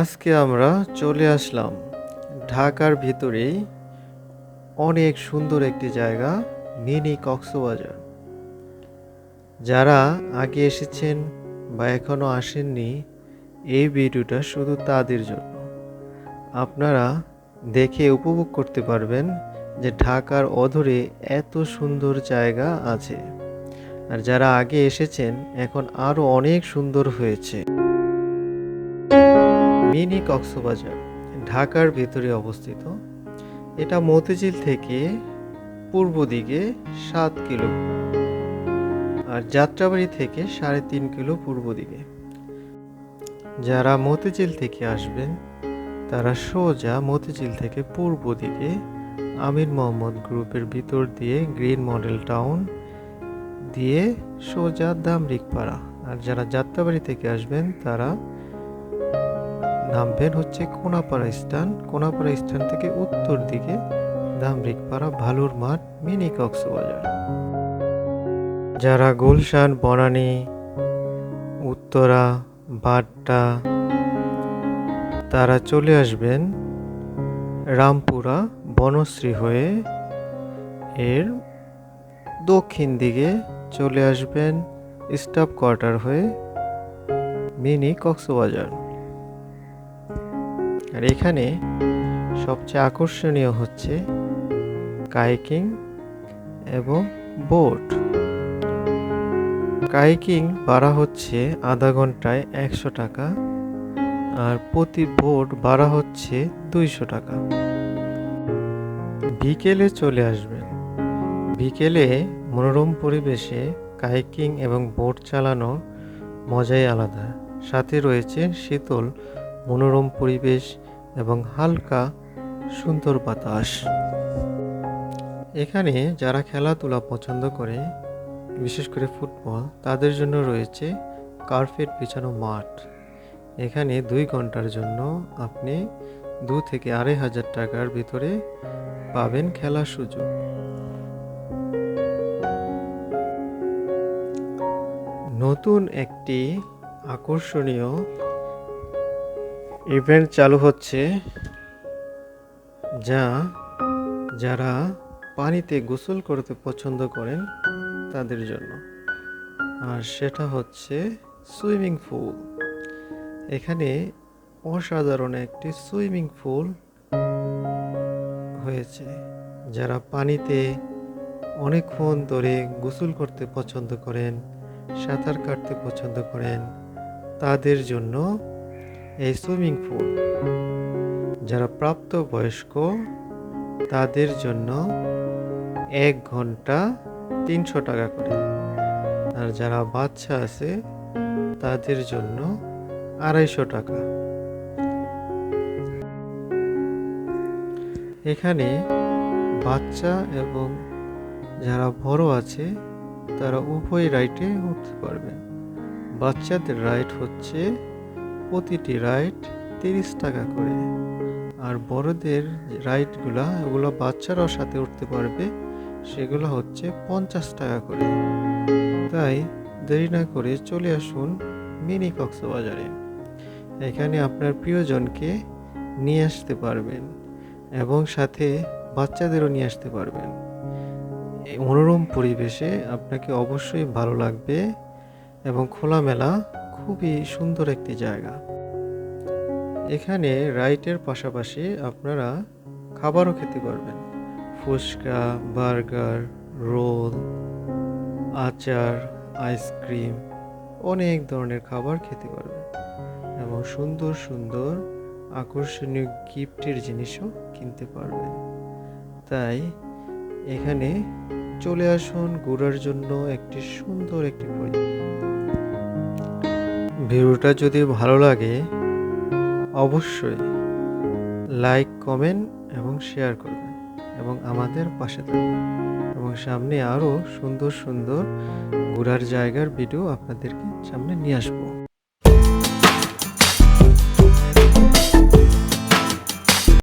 আজকে আমরা চলে আসলাম ঢাকার ভিতরেই অনেক সুন্দর একটি জায়গা, মিনি কক্সবাজার। যারা আগে এসেছেন বা এখনো আসেননি, এই ভিডিওটা শুধু তাদের জন্য। আপনারা দেখে উপভোগ করতে পারবেন যে ঢাকার অদূরে এত সুন্দর জায়গা আছে। আর যারা আগে এসেছেন এখন আরো অনেক সুন্দর হয়েছে। মিনি কক্সবাজার ঢাকার ভেতরে অবস্থিত। এটা মতিঝিল থেকে পূর্ব দিকে 7 কিলো আর যাত্রাবাড়ি থেকে 3.5 কিলো পূর্ব দিকে। যারা মতিঝিল থেকে আসবেন তারা সোজা মতিঝিল থেকে পূর্ব দিকে আমির মোহাম্মদ গ্রুপের ভিতর দিয়ে গ্রিন মডেল টাউন দিয়ে সোজা দামরিকপাড়া। আর যারা যাত্রাবাড়ি থেকে আসবেন তারা নামবেন হচ্ছে কোনাপাড়া স্ট্যান্ড। কোনাপাড়া স্ট্যান্ড থেকে উত্তর দিকে দামরিকপাড়া, ভালুর মাঠ, মিনি কক্সবাজার। যারা গুলশান, বনানী, উত্তরা, বাড্ডা তারা চলে আসবেন রামপুরা বনশ্রী হয়ে, এর দক্ষিণ দিকে চলে আসবেন স্টাফ কোয়ার্টার হয়ে মিনি কক্সবাজার। আর এখানে সবচেয়ে আকর্ষণীয় হচ্ছে কায়াকিং এবং বোট। কায়াকিং ভাড়া হচ্ছে আধা ঘন্টায় 100 টাকা, আর প্রতি বোট ভাড়া হচ্ছে 200 টাকা। বিকেলে চলে আসবেন। বিকেলে মনোরম পরিবেশে কায়াকিং এবং বোট চালানোর মজাই আলাদা। সাথে রয়েছে শীতল মনোরম পরিবেশ এবং হালকা সুন্দর বাতাস। এখানে যারা খেলাধুলা পছন্দ করে, বিশেষ করে ফুটবল, তাদের জন্য রয়েছে কার্পেট বিছানো মাঠ। এখানে 2 ঘন্টার জন্য আপনি 2 থেকে 2,500 টাকার ভিতরে পাবেন খেলার সুযোগ। নতুন একটি আকর্ষণীয় ইভেন্ট চালু হচ্ছে, যারা পানিতে গোসল করতে পছন্দ করেন তাদের জন্য। আর সেটা হচ্ছে সুইমিং পুল। এখানে অসাধারণ একটি সুইমিং পুল হয়েছে। যারা পানিতে অনেকক্ষণ ধরে গোসল করতে পছন্দ করেন, সাঁতার কাটতে পছন্দ করেন, তাদের জন্য এই সুইমিং পুল। যারা প্রাপ্তবয়স্ক তাদের জন্য 1 ঘন্টা 300 টাকা করে, আর যারা বাচ্চা আছে তাদের জন্য 250 টাকা। এখানে বাচ্চা এবং যারা বড় আছে তারা উভয় রাইডে উঠতে পারবেন। বাচ্চাদের রাইড হচ্ছে প্রতিটি রাইড 30 টাকা করে, আর বড়দের ওগুলো বাচ্চারাও সাথে উঠতে পারবে, সেগুলো হচ্ছে 50 টাকা করে। তাই দেরি না করে চলে আসুন মিনি কক্সবাজারে। এখানে আপনার প্রিয়জনকে নিয়ে আসতে পারবেন এবং সাথে বাচ্চাদেরও নিয়ে আসতে পারবেন। এই মনোরম পরিবেশে আপনাকে অবশ্যই ভালো লাগবে এবং খোলামেলা, খুবই সুন্দর একটি জায়গা। এখানে রাইডের পাশাপাশি আপনারা খাবারও খেতে পারবেন। ফুচকা, বার্গার, রোল, আচার, আইসক্রিম, অনেক ধরনের খাবার খেতে পারবেন এবং সুন্দর সুন্দর আকর্ষণীয় গিফটের জিনিসও কিনতে পারবেন। তাই এখানে চলে আসুন ঘোরার জন্য একটি সুন্দর একটি ভিডিওটা যদি ভালো লাগে অবশ্যই লাইক, কমেন্ট এবং শেয়ার করবেন এবং আমাদের পাশে থাকবেন। এবং সামনে আরও সুন্দর সুন্দর ঘোরার জায়গার ভিডিও আপনাদেরকে সামনে নিয়ে আসবো।